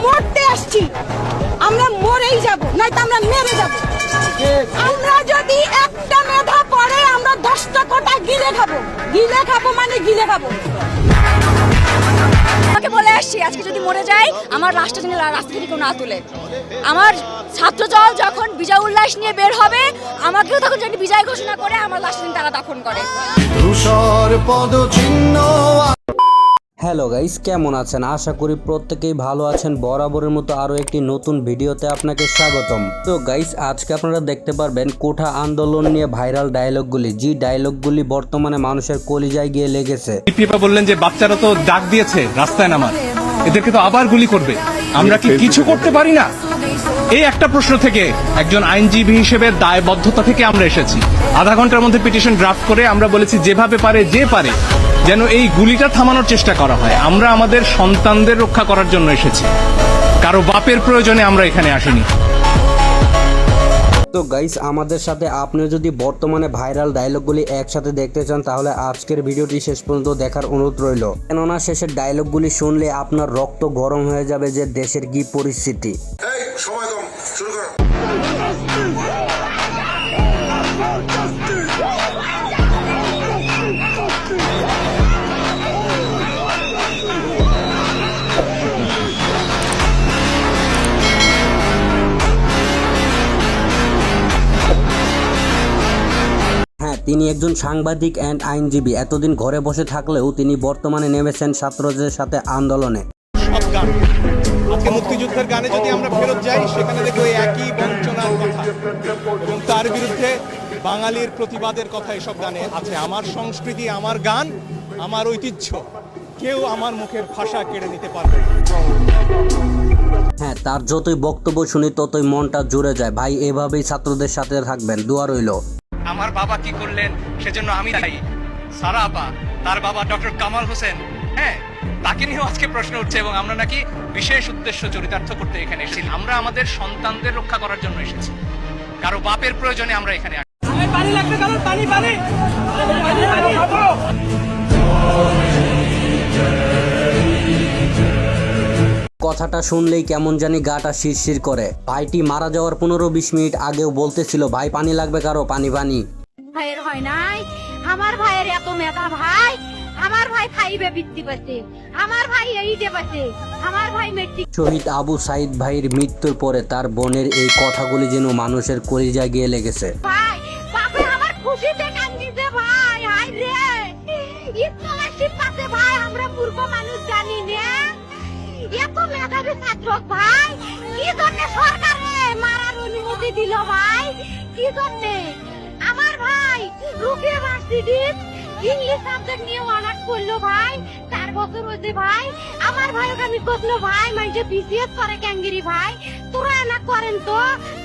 মরতে আসছি, আমরা মরেই যাব, নয়তো আমরা মেরে যাব। আমরা যদি একটা মেধা পড়ে আমরা 10টা কোটা গিলে খাবো মানে গিলে খাবো। আমাকে বলে আসছি আজকে যদি মরে যাই আমার রাষ্ট্র যেন রাস্তা থেকে কেউ না তুলে। আমার ছাত্রদল যখন বিজয় উল্লাস নিয়ে বের হবে আমাকেও তখন যদি বিজয় ঘোষণা করে আমার লাশ তারা দাফন করে। হ্যালো গাইস, কেমন আছেন? আশা করি প্রত্যেকেই ভালো আছেন। বরাবরের মতো আরো একটি নতুন ভিডিওতে আপনাকে স্বাগতম। তো গাইস, আজকে আপনারা দেখতে পারবেন কোঠা আন্দোলন নিয়ে ভাইরাল ডায়লগগুলি, যে ডায়লগগুলি বর্তমানে মানুষের কলিজায় গিয়ে লেগেছে। বললেন যে বাচ্চারা তো ডাক দিয়েছে রাস্তায় নামার, এদেরকে তো আবার গুলি করবে, আমরা কি কিছু করতে পারি না? এই একটা প্রশ্ন থেকে একজন আইনজীবী হিসেবে দায়বদ্ধতা থেকে আমরা এসেছি। আধা ঘন্টার মধ্যে পিটিশন ড্রাফট করে আমরা বলেছি যেভাবে পারে যে পারে যেন এই গুলিটা থামানোর চেষ্টা করা হয়। আমরা আমাদের সন্তানদের রক্ষা করার জন্য এসেছি, কারো বাপের প্রয়োজনে আমরা এখানে আসিনি। তো গাইস, আমাদের সাথে আপনি যদি বর্তমানে ভাইরাল ডায়লগগুলি একসাথে দেখতে চান তাহলে আজকের ভিডিওটি শেষ পর্যন্ত দেখার অনুরোধ রইল, কেননা শেষের ডায়লগগুলি শুনলে আপনার রক্ত গরম হয়ে যাবে যে দেশের কি পরিস্থিতি। তিনি একজন সাংবাদিক অ্যান্ড আইনজীবী। এতদিন ঘরে বসে থাকলেও তিনি বর্তমানে নেমেছেন ছাত্রদের সাথে আন্দোলনে। আজকে মুক্তিযুদ্ধের গানে যদি আমরা ফেরত যাই সেখানে দেখবো একই বঞ্চনার কথা এবং তার বিরুদ্ধে বাঙালির প্রতিবাদের কথা এসব গানে আছে। আমার সংস্কৃতি, আমার গান, আমার ঐতিহ্য, কেউ আমার মুখের ভাষা কেড়ে নিতে পারবে না। হ্যাঁ, তার যতই বক্তব্য শুনি ততই মনটা জুড়ে যায়। ভাই, এভাবেই ছাত্রদের সাথে থাকবেন, দোয়া রইল। আমার বাবা কি করলেন সেজন্য আমি দায়ী। সারা আপা, তার বাবা ডক্টর কামাল হোসেন, হ্যাঁ, তাকে নিয়েও আজকে প্রশ্ন উঠছে এবং আমরা নাকি বিশেষ উদ্দেশ্য চরিতার্থ করতে এখানে এসেছি। আমরা আমাদের সন্তানদের রক্ষা করার জন্য এসেছি, কারো বাপের প্রয়োজনে আমরা এখানে কথাটা শুনলেই কেমন জানি গাটা শিরশির করে। ভাইটি মারা যাওয়ার 15-20 মিনিট আগেও বলতেছিল, ভাই পানি লাগবে কারো, পানি পানি। ভাইয়ের হয় নাই, আমার ভাইয়ের এত মেধা ভাই, আমার ভাই 5-এ বৃত্তি পাচ্ছে, আমার ভাই 8-এ পাচ্ছে, আমার ভাই মেট্রিক। শহীদ আবু সাইদ ভাইয়ের মৃত্যুর পরে তার বোনের এই কথাগুলি যেন মানুষের কলিজায় গিয়ে লেগেছে। ভাই বাপে আমার খুশিতে কান্দিছে ভাই, হাই রে স্কলারশিপ পাচ্ছে ভাই, আমরা মূর্খ মানুষ জানি না এত মেধাবী ছাত্র ভাই, কি জন্য সরকারে মারার অনুমতি দিল ভাই, কি জন্য? আমার ভাই রুকে ভার্সিটির ইংলিশ সাবজেক্ট নিয়ে অনার্স করলো ভাই, 4 বছর হয়েছে ভাই। আমার ভাই ওকে আমি করলো ভাই, মানে বিসিএস করে ক্যাঙ্গিরি ভাই, তোরা না করেন তো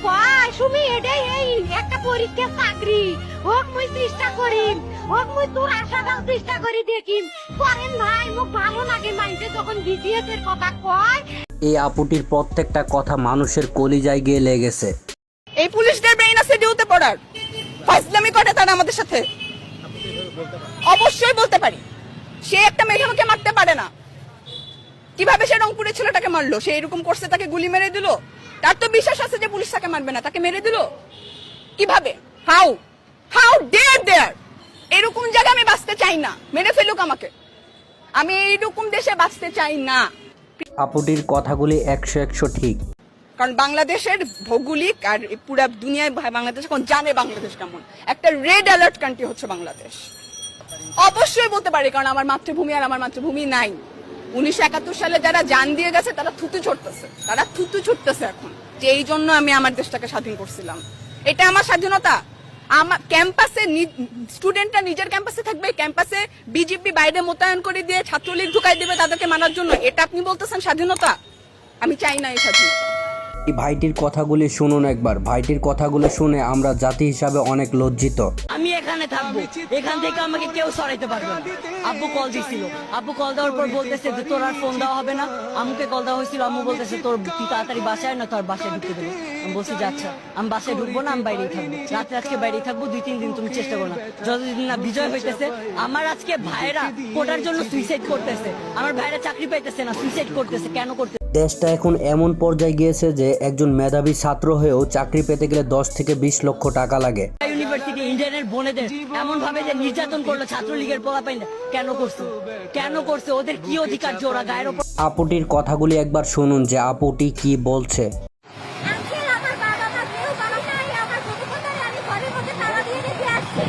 কয় সুমি এটাই এই একটা পরীক্ষা চাকরি হোক, মুই চেষ্টা করিম, হোক মুই তোর আশাটাও চেষ্টা করি দেখিম, করেন ভাই। মুখ ভালো লাগে মাইন্ডে যখন বিসিএস এর কথা কয়। এই আপুটির প্রত্যেকটা কথা মানুষের কলিজায় গিয়ে লেগেছে। এই পুলিশদের ব্রেইন আছে ডিউতে পড়ার, ফাজলামি করে তারা আমাদের সাথে। অবশ্যই বলতে পারি, সে একটা মেধাবীকে মারতে পারে না। কিভাবে সে রংপুরের ছেলেটাকে মারলো? সে এরকম করছে, তাকে গুলি মেরে দিল। তার তো বিশ্বাস আছে যে পুলিশ তাকে মারবে না, তাকে মেরে দিল কিভাবে? হাউ ডেয়ার দেয়ার! এরকম জায়গায় আমি বাঁচতে চাই না, মেরে ফেলুক আমাকে, আমি এইরকম দেশে বাঁচতে চাই না। আপুটির কথাগুলি 100% ঠিক, কারণ বাংলাদেশের ভৌগোলিক আর পুরা দুনিয়ায় বাংলাদেশ এখন জানে বাংলাদেশ কেমন একটা রেড অ্যালার্ট কান্ট্রি হচ্ছে বাংলাদেশ। অবশ্যই বলতে পারি, কারণ আমার মাতৃভূমি আর আমার মাতৃভূমি নাই। 1971 সালে যারা জান দিয়ে গেছে তারা থুতু ছুটতেছে এখন, যে এই জন্য আমি আমার দেশটাকে স্বাধীন করছিলাম। এটা আমার স্বাধীনতা। আমার ক্যাম্পাসে স্টুডেন্টরা নিজের ক্যাম্পাসে থাকবে, ক্যাম্পাসে বিজেপি বাইরে মোতায়েন করে দিয়ে ছাত্রলীগ ঢুকাই দেবে তাদেরকে মানার জন্য, এটা আপনি বলতেছেন স্বাধীনতা? আমি চাই না এই স্বাধীনতা। এই ভাইটির কথাগুলি শুনুন একবার। ভাইটির কথাগুলো শুনে আমরা জাতি হিসাবে অনেক লজ্জিত। আমি এখানে থাকবো, এখান থেকে আমাকে কেউ সরাইতে পারবে না। আব্বু কল দিছিল, আব্বু কল দেওয়ার পর বলতেছে যে তোর আর ফোন দেওয়া হবে না। আম্মুকে কল দেওয়া হয়েছিল, আম্মু বলতেছে তোর তুই তাড়াতাড়ি বাসায় না, তোর বাসায় ঢুকতে দেবো। আমি বলছি যে আচ্ছা, আমি বাসায় ঢুকবো না, আমি বাইরেই থাকবো, রাতে আজকে বাইরেই থাকবো, 2-3 দিন তুমি চেষ্টা করো না। যতদিন না বিজয় হইতেছে, আমার আজকে ভাইয়েরা কোটার জন্য সুইসাইড করতেছে, আমার ভাইয়েরা চাকরি পাইতেছে না, সুইসাইড করতেছে। কেন করতে? দেশটা এখন এমন পর্যায়ে গিয়েছে যে একজন মেধাবী ছাত্র হয়েও চাকরি পেতে গেলে 10 থেকে 20 লক্ষ টাকা লাগে। ইউনিভার্সিটি ইন্ডিয়ানের বোনেদের এমন ভাবে যে নির্যাতন করলো ছাত্রলীগের পোলাপাইন, কেন করছে ওদের কি অধিকার যে ওরা গায়ের উপর। আপুটির কথাগুলি একবার শুনুন যে আপুটি কি বলছে। আঙ্কেল, আমার বাবা মা কেউ বাবা নাই, আমার প্রতি কথায় আমি ঘরের মধ্যে তালা দিয়ে রেখে আসছি।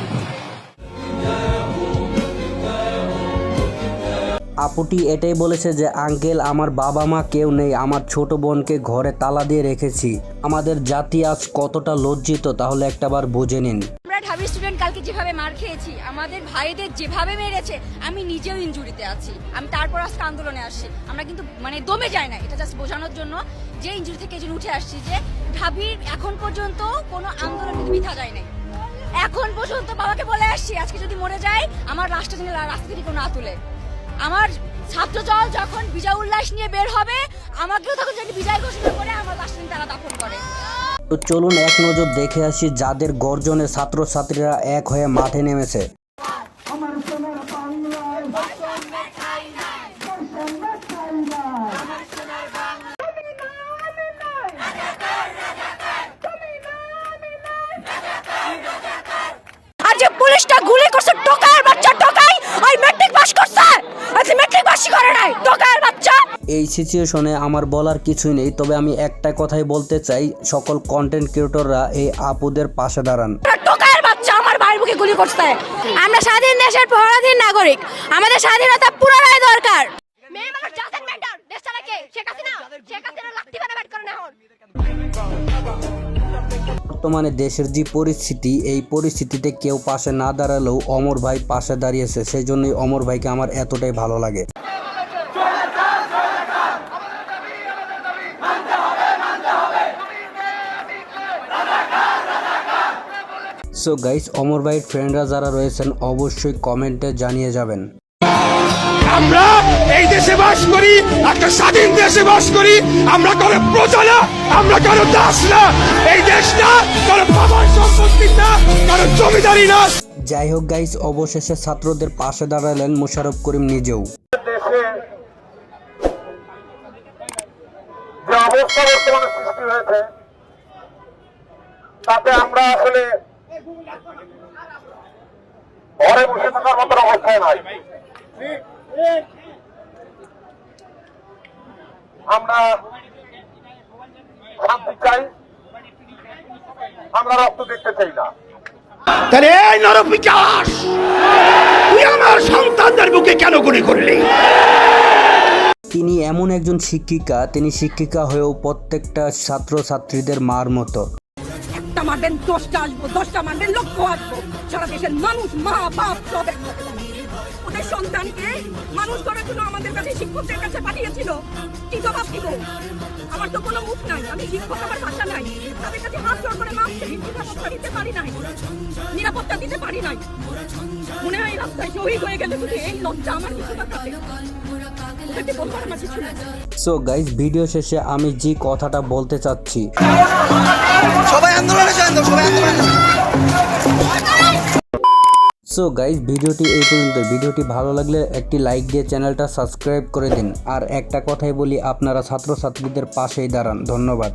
আপুটি এটাই বলেছে যে আঙ্কেল, আমার বাবা মা কেউ নেই, আমার ছোট বোনকে ঘরে তালা দিয়ে রেখেছি। আমাদের জাতি আজ কতটা লজ্জিত তাহলে একটাবার বুঝে নিন। আমরা ঢাবি স্টুডেন্ট কালকে যেভাবে মার খেয়েছি, আমাদের ভাইদের যেভাবে মেরেছে, আমি নিজেও ইনজুরিতে আছি। আমি তারপর আজকে আন্দোলনে আসছি। আমরা কিন্তু দমে যাই না, এটা জাস্ট বোঝানোর জন্য যে ইনজুরি থেকে এই জন্য উঠে আসছি যে ঢাবির এখন পর্যন্ত কোনো আন্দোলন কিন্তু মিথ্যা যায় নাই। এখন পর্যন্ত বাবাকে বলে আসছি আজকে যদি মরে যায় আমার রাষ্ট্র যেন রাস্তা থেকে কেউ না তুলে। আমার ছাত্র দল যখন বিজয় উল্লাস নিয়ে বের হবে, আমাকেও তখন যদি বিজয় ঘোষণা করে আমার লাশ তারা দাফন করে। তো চলুন এক নজর দেখে আসি যাদের গর্জনে ছাত্রছাত্রীরা এক হয়ে মাঠে নেমেছে। আর যে পুলিশটা গুলি করছে টোকার বাচ্চা, টোকাই ওই ম্যাট্রিক পাস করছে, আজ ম্যাট্রিক পাসই করে নাই টোকার বাচ্চা। এই সিচুয়েশনে আমার বলার কিছুই নেই, তবে আমি একটা কথাই বলতে চাই, সকল কন্টেন্ট ক্রিয়েটররা এই আপুদের পাশে দাঁড়ান। টোকার বাচ্চা আমার ভাইয়ের বুকে গুলি করছে। আমরা স্বাধীন দেশের পরাধীন নাগরিক, আমাদের স্বাধীনতা পুনরায় দরকার। মেয়ে মানুষ ডাজন্ট ম্যাটার, দেশ চালা কে? শেখ হাসিনা লাত্তি বানা ব্যাট করেন এখন। বর্তমানে দেশের যে পরিস্থিতি, এই পরিস্থিতিতে কেউ পাশে না দাঁড়ালেও অমর ভাই পাশে দাঁড়িয়েছে, সেই জন্যই অমর ভাইকে আমার এতটাই ভালো লাগে। সো গাইস, অমর ভাইয়ের ফ্রেন্ডরা যারা রয়েছেন অবশ্যই কমেন্টে জানিয়ে যাবেন। আমরা এই দেশে বাস করি, একটা স্বাধীন দেশে বাস করি। আমরা কারো প্রজা না, আমরা কারো দাস না। এই দেশটা কারো বাবার সম্পত্তি না, কারো জমিদারি না। যাই হোক গাইস, অবশেষে ছাত্রদের পাশে দাঁড়ালেন মোশাররফ করিম নিজেও। দেশে যে অবস্থা বর্তমানে সৃষ্টি হয়েছে তাতে আমরা আসলে ঘরে বসে থাকার মতো অবস্থায় নাই। আমরা শান্তি চাই, আমরা রক্ত দেখতে চাই না। তাহলে এই নরপিচাস, তুই আমার সন্তানদের বুকে কেন গুলি করলি? তিনি এমন একজন শিক্ষিকা, তিনি শিক্ষিকা হয়েও প্রত্যেকটা ছাত্রছাত্রীদের মার মতো। একটা মারবেন 10টা আসবো, 10টা মারবেন লক্ষ আসবো। সারা দেশের মানুষ, মা বাপ সব একসাথে ওদের সন্তানকে মানুষ করার জন্য আমাদের কাছে শিক্ষকদের কাছে পাঠিয়েছিল। কি জবাব দিব? আমার তো কোনো মুখ নাই, আমি শিক্ষক, আমার ভাষা নাই। তাদের কাছে হাত জোড় করে মাপ চাই, নিরাপত্তা দিতে পারি নাই, নিরাপত্তা দিতে পারি নাই। মনে হয় রাস্তায় শহীদ হয়ে গেলে শুধু এই লজ্জা আমার কিছুটা কাটে। ওদেরকে বলবার আমার কিছু নেই। সো গাইস, ভিডিও শেষে আমি যে কথাটা বলতে চাচ্ছি, সবাই আন্দোলনে যান, সবাই আন্দোলনে। সো গাইস, ভিডিওটি এই পর্যন্ত। ভিডিওটি ভালো লাগলে একটি লাইক দিয়ে চ্যানেলটা সাবস্ক্রাইব করে দিন। আর একটা কথাই বলি, আপনারা ছাত্রছাত্রীদের পাশেই দাঁড়ান। ধন্যবাদ।